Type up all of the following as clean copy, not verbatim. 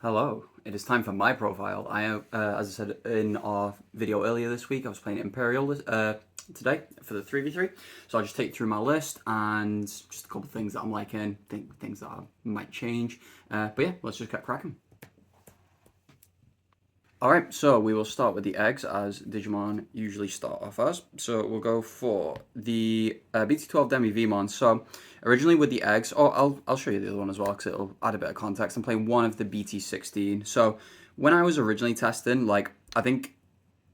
Hello, it is time for my profile. As I said in our video earlier this week, I was playing Imperial today for the 3v3. So I'll just take you through my list and just a couple of things that I'm liking, things that I might change. But yeah, let's just get cracking. Alright, so we will start with the eggs as Digimon usually start off as. So we'll go for the BT12 Demi Vmon. So originally with the eggs, I'll show you the other one as well because it'll add a bit of context. I'm playing one of the BT16. So when I was originally testing, I think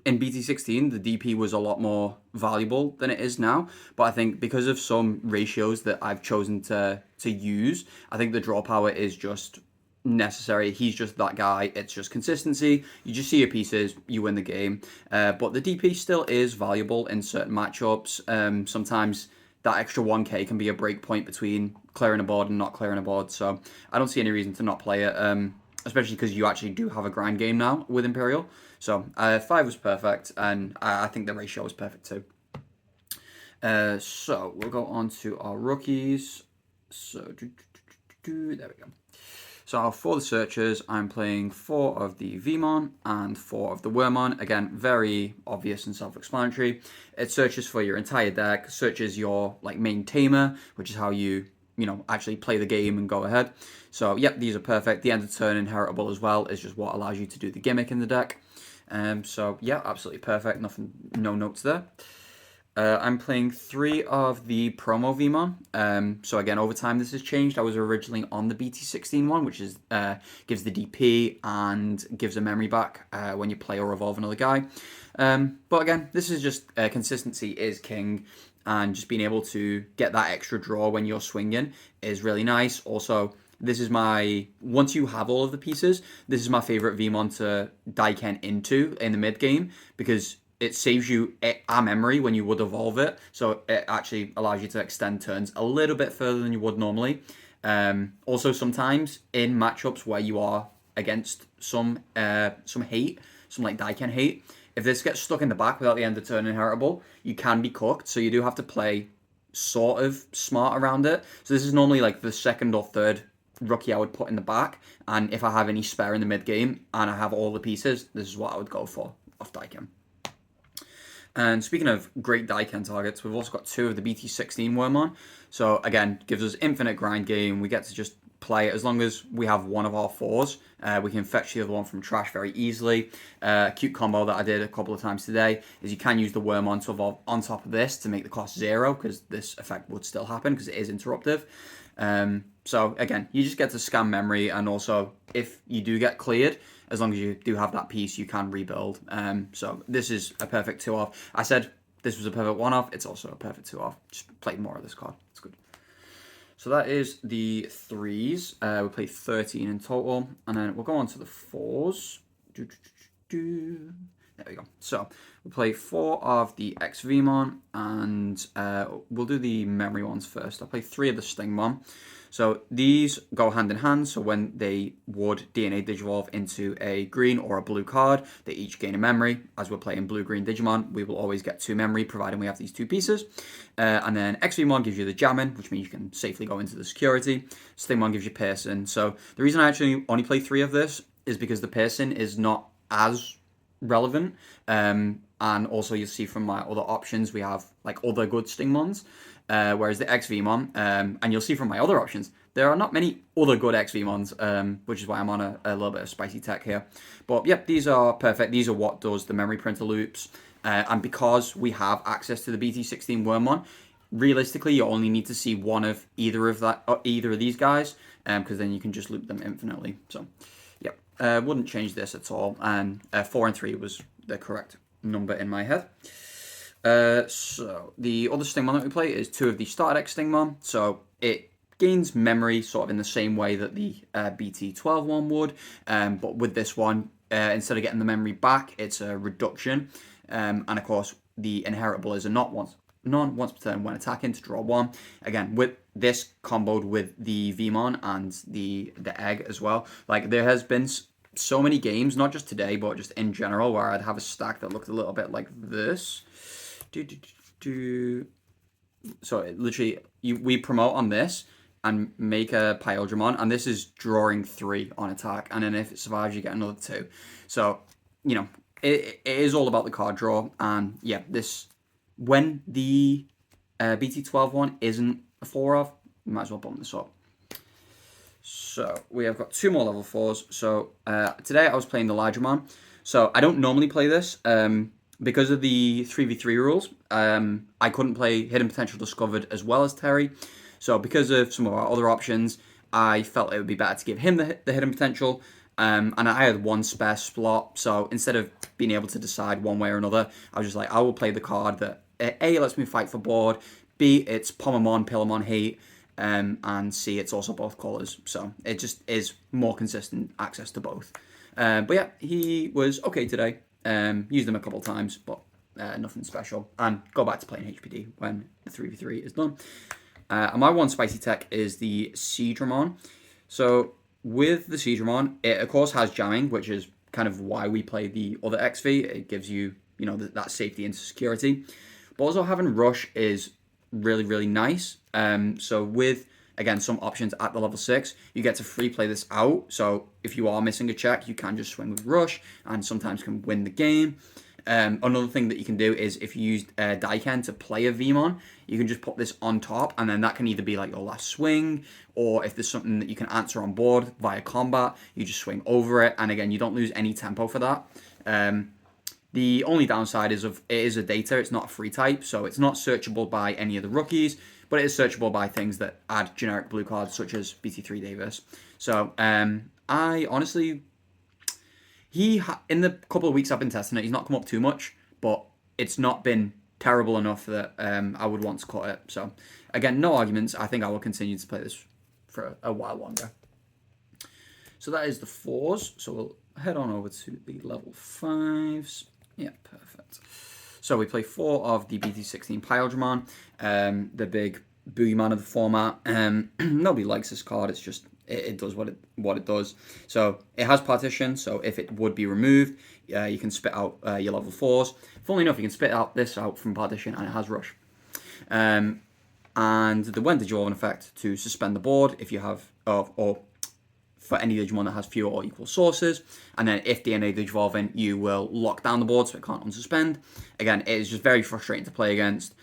in BT16 the DP was a lot more valuable than it is now. But I think because of some ratios that I've chosen to use, I think the draw power is just necessary. He's just that guy. It's just consistency. You just see your pieces, you win the game. But the DP still is valuable in certain matchups. Sometimes that extra 1k can be a break point between clearing a board and not clearing a board. So I don't see any reason to not play it, especially because you actually do have a grind game now with Imperial. So 5 was perfect, and I think the ratio was perfect too. So we'll go on to our rookies. So there we go. So for the searchers, I'm playing 4 of the Vmon and 4 of the Wormmon. Again, very obvious and self-explanatory. It searches for your entire deck, searches your main tamer, which is how you actually play the game and go ahead. So yep, these are perfect. The end of turn inheritable as well is just what allows you to do the gimmick in the deck. So yeah, absolutely perfect. No notes there. I'm playing 3 of the promo Vmon. So again, over time this has changed. I was originally on the BT16 one, which is gives the DP and gives a memory back when you play or evolve another guy. But again, this is just consistency is king, and just being able to get that extra draw when you're swinging is really nice. Also, this is once you have all of the pieces, this is my favorite Vmon to Daiken into in the mid game, because it saves you a memory when you would evolve it, so it actually allows you to extend turns a little bit further than you would normally. Also, sometimes in matchups where you are against some hate, some Daiken hate, if this gets stuck in the back without the end of turn inheritable, you can be cooked. So you do have to play sort of smart around it. So this is normally the second or third rookie I would put in the back, and if I have any spare in the mid game and I have all the pieces, this is what I would go for off Daiken. And speaking of great Daiken targets, we've also got 2 of the BT16 Wormmon. So again, gives us infinite grind game. We get to just play it as long as we have one of our 4s. We can fetch the other one from trash very easily. Cute combo that I did a couple of times today is you can use the Wormmon to evolve on top of this to make the cost 0, because this effect would still happen because it is interruptive. So again, you just get to scam memory, and also if you do get cleared, as long as you do have that piece, you can rebuild. So this is a perfect 2-off. I said this was a perfect 1-off. It's also a perfect 2-off. Just play more of this card. It's good. So that is the 3s. We played 13 in total, and then we'll go on to the 4s. There we go. So we'll play 4 of the XVmon, and we'll do the memory ones first. I'll play 3 of the Stingmon. So these go hand in hand. So when they would DNA Digivolve into a green or a blue card, they each gain a memory. As we're playing blue-green Digimon, we will always get 2 memory, providing we have these 2 pieces. And then XVmon gives you the jamming, which means you can safely go into the security. Stingmon gives you piercing. So the reason I actually only play 3 of this is because the piercing is not as relevant. And also you'll see from my other options, we have other good Stingmons. Whereas the XVmon, and you'll see from my other options, there are not many other good XVmons, which is why I'm on a little bit of spicy tech here. But yep, these are perfect. These are what does the memory printer loops. And because we have access to the BT16 Wormmon, realistically, you only need to see one of either of these guys, because then you can just loop them infinitely. So, yep, wouldn't change this at all. And 4 and 3 was the correct number in my head. So the other Stingmon that we play is 2 of the Starter Deck Stingmon. So it gains memory sort of in the same way that the BT12 one would, but with this one, instead of getting the memory back, it's a reduction. And of course, the inheritable is a once per turn when attacking to draw 1. Again, with this comboed with the Vmon and the egg as well. There has been so many games, not just today, but just in general, where I'd have a stack that looked a little bit like this. So literally, we promote on this. and make a Imperialdramon, and this is drawing 3 on attack, and then if it survives, you get another 2. So, you know, it is all about the card draw, and yeah, this, when the BT12 one isn't a 4 of, you might as well bump this up. So we have got 2 more level 4s. So today I was playing the Imperialdramon. So I don't normally play this because of the 3v3 rules. I couldn't play Hidden Potential Discovered as well as Terry. So because of some of our other options, I felt it would be better to give him the Hidden Potential. And I had 1 spare slot. So instead of being able to decide one way or another, I was just like, I will play the card that A, lets me fight for board, B, it's Pomamon, Pillamon Hate, and C, it's also both colours. So it just is more consistent access to both. But yeah, he was okay today. Used him a couple of times, but nothing special. And go back to playing HPD when the 3v3 is done. And my 1 spicy tech is the Seadramon. So with the Seadramon, it of course has jamming, which is kind of why we play the other XV. It gives you, you know, that safety and security. But also having Rush is really, really nice. So with, again, some options at the level 6, you get to free play this out. So if you are missing a check, you can just swing with Rush and sometimes can win the game. Another thing that you can do is if you use Daiken to play a Vmon, you can just put this on top, and then that can either be like your last swing, or if there's something that you can answer on board via combat, you just swing over it, and again, you don't lose any tempo for that. The only downside is it is a data, it's not a free type, so it's not searchable by any of the rookies, but it is searchable by things that add generic blue cards, such as BT3 Davis. So I honestly, in the couple of weeks I've been testing it, he's not come up too much, but it's not been terrible enough that I would want to cut it. So again, no arguments. I think I will continue to play this for a while longer. So that is the 4s. So we'll head on over to the level 5s. Yeah, perfect. So we play 4 of the BT16 Imperialdramon, the big boogeyman of the format. Nobody likes this card. It's just it does what it does. So it has partition. So if it would be removed, you can spit out your level 4s. Funnily enough, you can spit this out from partition, and it has Rush. And the when Digimon effect to suspend the board if you have or for any Digimon that has fewer or equal sources, and then if DNA Digivolving, you will lock down the board so it can't unsuspend. Again, it is just very frustrating to play against.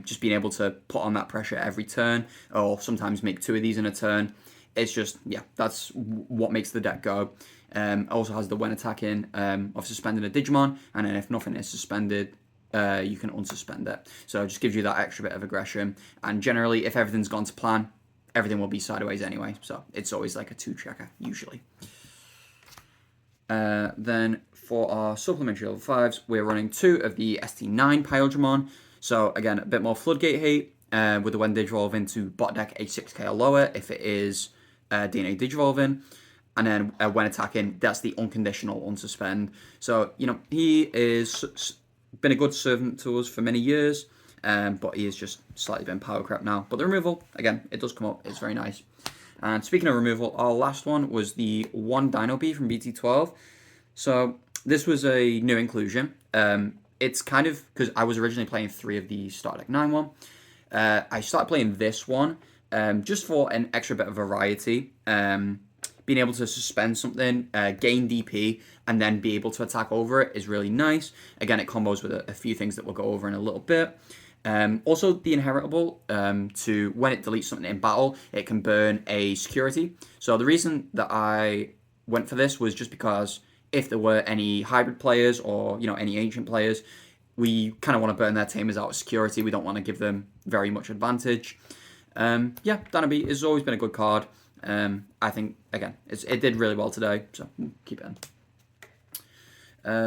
Just being able to put on that pressure every turn, or sometimes make 2 of these in a turn. It's just, yeah, that's what makes the deck go. It also has the when attacking of suspending a Digimon, and then if nothing is suspended, you can unsuspend it. So it just gives you that extra bit of aggression. And generally, if everything's gone to plan, everything will be sideways anyway. So it's always like a 2-checker, usually. Then for our supplementary level 5s, we're running 2 of the ST9 Imperialdramon. So again, a bit more Floodgate hate, with the when Digivolving to bot deck a 6k or lower if it is DNA Digivolving. And then when attacking, that's the unconditional unsuspend. So, you know, he is been a good servant to us for many years, but he has just slightly been power crap now. But the removal, again, it does come up. It's very nice. And speaking of removal, our last one was the 1 Dino Bee from BT12. So this was a new inclusion. It's kind of, because I was originally playing 3 of the Start Deck 9 one. I started playing this one just for an extra bit of variety. Being able to suspend something, gain DP, and then be able to attack over it is really nice. Again, it combos with a few things that we'll go over in a little bit. Also, the inheritable, to when it deletes something in battle, it can burn a security. So the reason that I went for this was just because if there were any hybrid players or, you know, any ancient players, we kind of want to burn their tamers out of security. We don't want to give them very much advantage. Yeah, Danabi has always been a good card. I think, again, it did really well today, so keep it in.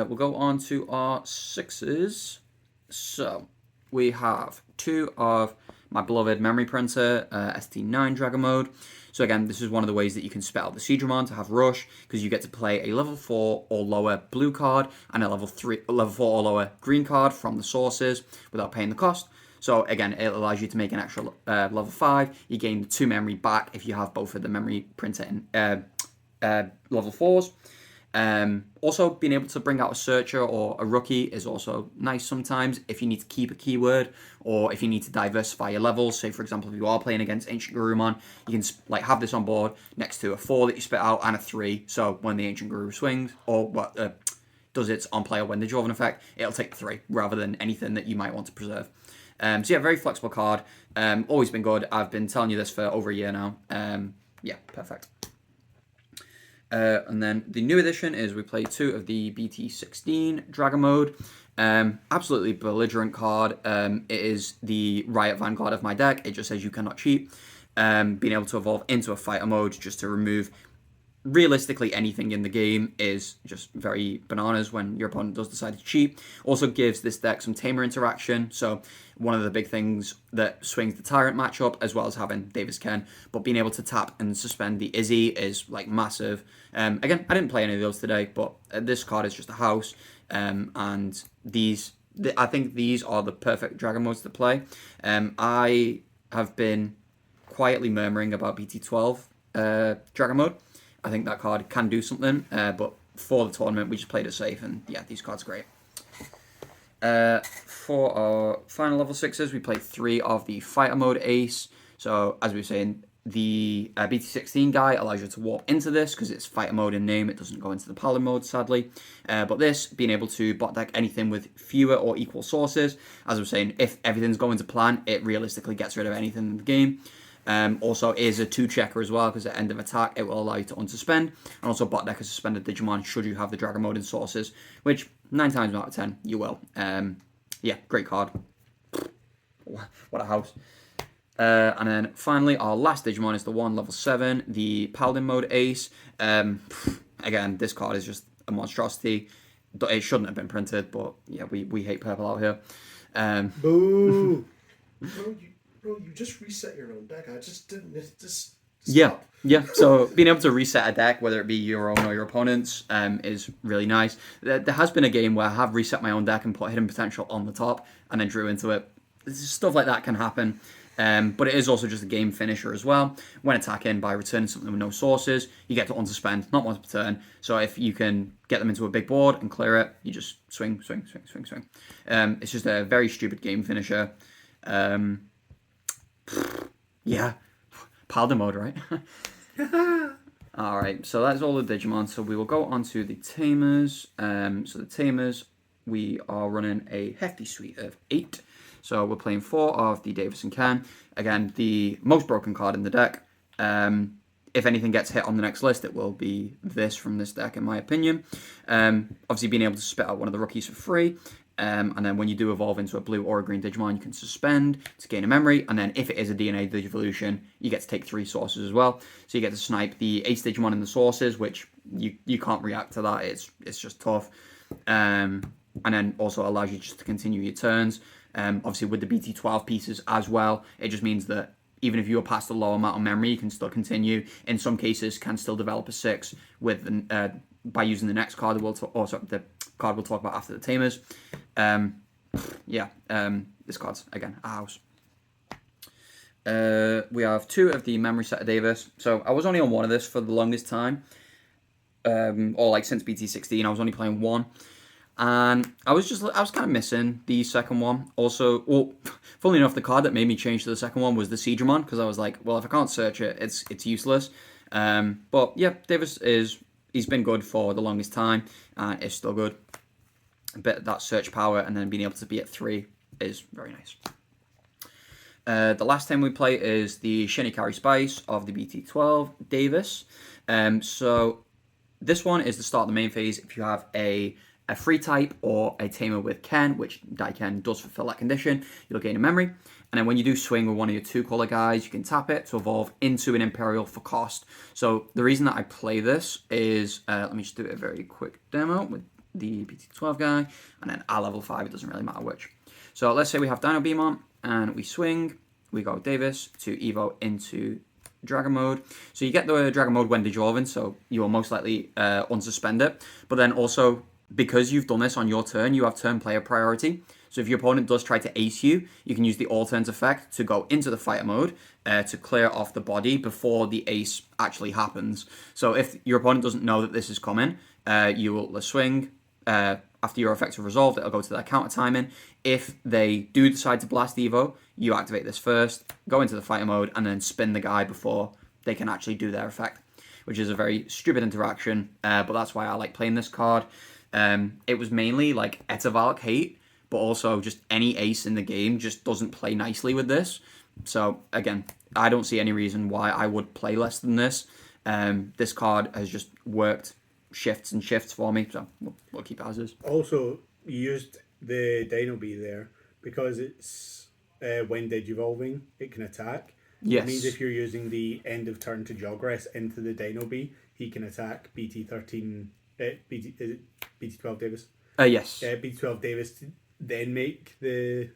We'll go on to our 6s. So we have 2 of my beloved Memory Printer, ST9 Dragon Mode. So again, this is one of the ways that you can spit out the Seadramon to have Rush, because you get to play a level 4 or lower blue card and a level 4 or lower green card from the sources without paying the cost. So again, it allows you to make an extra level 5. You gain 2 memory back if you have both of the Memory Printer and level 4s. Also, being able to bring out a searcher or a rookie is also nice sometimes if you need to keep a keyword or if you need to diversify your levels. Say, for example, if you are playing against Ancient Garurumon, you can like have this on board next to a 4 that you spit out and a 3. So when the Ancient Guru swings or what does its on player when the Joven effect, it'll take 3 rather than anything that you might want to preserve. So yeah, very flexible card. Always been good. I've been telling you this for over a year now. Yeah, perfect. And then the new edition is we play 2 of the BT17 Dragon Mode. Absolutely belligerent card. It is the Riot Vanguard of my deck. It just says you cannot cheat. Being able to evolve into a fighter mode just to remove realistically anything in the game is just very bananas when your opponent does decide to cheat. Also gives this deck some tamer interaction, so one of the big things that swings the Tyrant matchup, as well as having Davis Ken, but being able to tap and suspend the Izzy is like massive. Again, I didn't play any of those today, but this card is just a house, and I think these are the perfect Dragon modes to play. I have been quietly murmuring about BT12 Dragon mode. I think that card can do something, but for the tournament, we just played it safe, and yeah, these cards are great. For our final level 6s, we played 3 of the Fighter Mode Ace. So, as we were saying, the BT16 guy allows you to warp into this, because it's Fighter Mode in name, it doesn't go into the Paladin mode, sadly. But this, being able to bot deck anything with fewer or equal sources, as I was saying, if everything's going to plan, it realistically gets rid of anything in the game. Also is a 2-checker as well, because at end of attack it will allow you to unsuspend, and also bot deck a suspended Digimon should you have the Dragon mode in sources, which 9 times out of 10 you will. Yeah, great card. What a house. And then finally our last Digimon is the one level 7, the Paladin mode Ace. Again, this card is just a monstrosity. It shouldn't have been printed, but yeah, we hate purple out here. Boo! Bro, you just reset your own deck. I just didn't. Just stop. Yeah. So being able to reset a deck, whether it be your own or your opponent's, is really nice. There has been a game where I have reset my own deck and put hidden potential on the top and then drew into it. Stuff like that can happen. But it is also just a game finisher as well. When attacking by returning something with no sources, you get to unsuspend, not once per turn. So if you can get them into a big board and clear it, you just swing. It's just a very stupid game finisher. Yeah, Paladin mode, right? Alright, so that's all the Digimon. So we will go on to the Tamers. So the Tamers, we are running a hefty suite of 8. So we're playing 4 of the Davis and Ken. Again, the most broken card in the deck. If anything gets hit on the next list, it will be this from this deck, in my opinion. Obviously, being able to spit out one of the rookies for free. And then when you do evolve into a blue or a green Digimon, you can suspend to gain a memory. And then if it is a DNA Digivolution, you get to take 3 sources as well. So you get to snipe the Ace Digimon in the sources, which you can't react to that. It's just tough. And then also allows you just to continue your turns. Obviously with the BT12 pieces as well, it just means that even if you are past the low amount of memory, you can still continue. In some cases, can still develop a 6 with by using the next card. The card we'll talk about after the Tamers. This card's again a house. We have 2 of the memory set of Davis. So I was only on 1 of this for the longest time, or like since BT16. I was only playing 1, and I was kind of missing the second one. Also, well, funnily enough, the card that made me change to the second one was the Siegramon, because I was like, well, if I can't search it, it's useless. But yeah, Davis he's been good for the longest time, and it's still good. A bit of that search power, and then being able to be at 3 is very nice. The last time we play is the Shinicarry Spice of the BT12 Davis. So this one is the start of the main phase. If you have a free type or a tamer with Ken, which Daiken does fulfill that condition, you'll gain a memory. And then when you do swing with one of your 2-color guys, you can tap it to evolve into an Imperial for cost. So the reason that I play this is, let me just do a very quick demo with the BT12 guy, and then at level 5, it doesn't really matter which. So let's say we have Dino Beam on, and we swing, we go Davis to Evo into Dragon mode. So you get the Dragon mode when Digimon, so you will most likely unsuspend it. But then also, because you've done this on your turn, you have turn player priority. So if your opponent does try to ace you, you can use the all turns effect to go into the fighter mode to clear off the body before the ace actually happens. So if your opponent doesn't know that this is coming, you will swing. After your effects are resolved, it'll go to their counter timing. If they do decide to blast Evo, you activate this first, go into the fighter mode, and then spin the guy before they can actually do their effect, which is a very stupid interaction, but that's why I like playing this card. It was mainly like Etavalk hate, but also just any ace in the game just doesn't play nicely with this. So again, I don't see any reason why I would play less than this. This card has just worked shifts and shifts for me, so we'll keep it as is. Also, you used the Dino Bee there because it's when Digivolving, it can attack. Yes. It means if you're using the end of turn to Jogress into the Dino Bee, he can attack BT13, BT12 Davis. Yes. BT12 Davis to then make the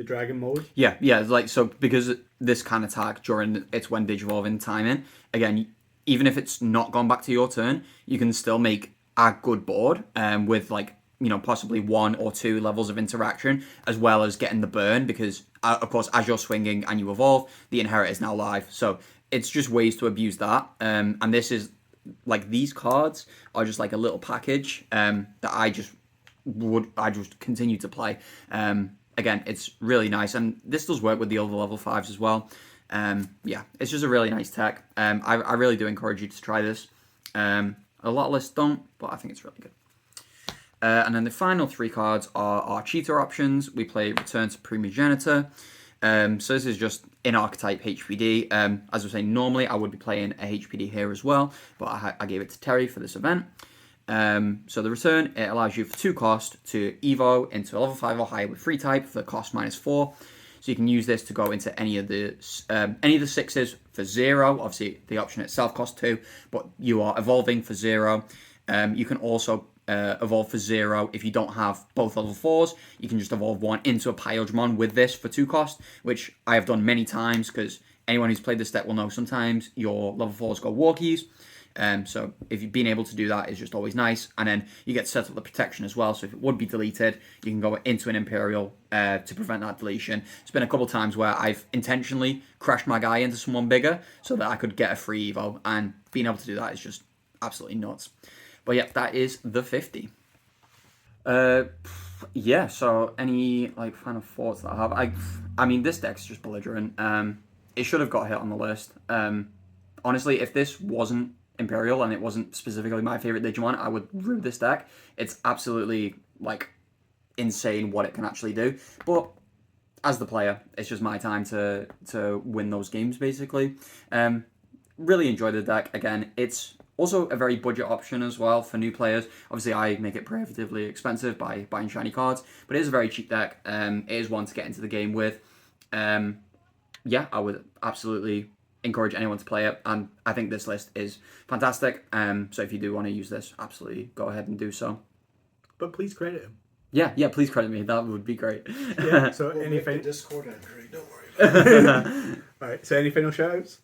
dragon mode. Yeah, like, so because this can attack during its when Digivolving timing, again, even if it's not gone back to your turn, you can still make a good board with, like, you know, possibly 1 or 2 levels of interaction, as well as getting the burn, because, of course, as you're swinging and you evolve, the Inherit is now live. So it's just ways to abuse that. And this is, like, these cards are just like a little package that I just continue to play. Again, it's really nice, and this does work with the other level 5s as well. Yeah, it's just a really nice tech. I really do encourage you to try this. A lot of lists don't, but I think it's really good. And then the final 3 cards are our cheater options. We play Return to Primogenitor. So this is just in archetype HPD. As I was saying, normally I would be playing a HPD here as well, but I gave it to Terry for this event. So the return, it allows you for 2 cost to Evo into a level 5 or higher with free type for cost -4. So you can use this to go into any of the 6s for 0. Obviously, the option itself costs 2, but you are evolving for 0. You can also evolve for 0 if you don't have both level 4s. You can just evolve one into a Imperialdramon with this for 2 cost, which I have done many times, because anyone who's played this deck will know sometimes your level 4s go Walkies. So if you've been able to do that, is just always nice. And then you get to set up the protection as well. So if it would be deleted, you can go into an Imperial to prevent that deletion. It's been a couple times where I've intentionally crashed my guy into someone bigger so that I could get a free Evo. And being able to do that is just absolutely nuts. But yeah, that is the 50. Yeah, so any like final thoughts that I have? I mean, this deck's just belligerent. It should have got hit on the list. Honestly, if this wasn't Imperial and it wasn't specifically my favorite Digimon, I would rue this deck. It's absolutely like insane what it can actually do. But as the player, it's just my time to win those games basically. Really enjoy the deck. Again, it's also a very budget option as well for new players. Obviously, I make it prohibitively expensive by buying shiny cards, but it is a very cheap deck. It is one to get into the game with. Yeah, I would absolutely encourage anyone to play it, and I think this list is fantastic. So if you do want to use this, absolutely go ahead and do so. But please credit him. Yeah, please credit me. That would be great. Yeah. So We'll any make the final? Discord entry. Don't worry. Right. So any final shoutouts?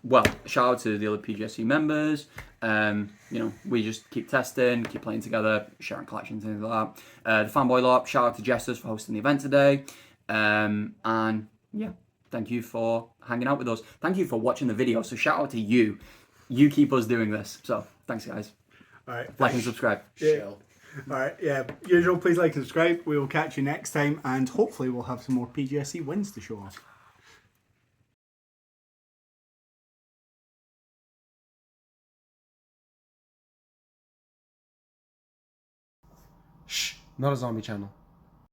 Well, shout out to the other PGSC members. You know, we just keep testing, keep playing together, sharing collections, things like that. The Fanboy Lot, shout out to Jesters for hosting the event today. And yeah, thank you for hanging out with us. Thank you for watching the video. So shout out to you. You keep us doing this. So thanks, guys. All right. Like and subscribe. Yeah. Shell. All right. Yeah. Usual. Please like and subscribe. We will catch you next time, and hopefully we'll have some more PGSC wins to show off. Shh, not a zombie channel.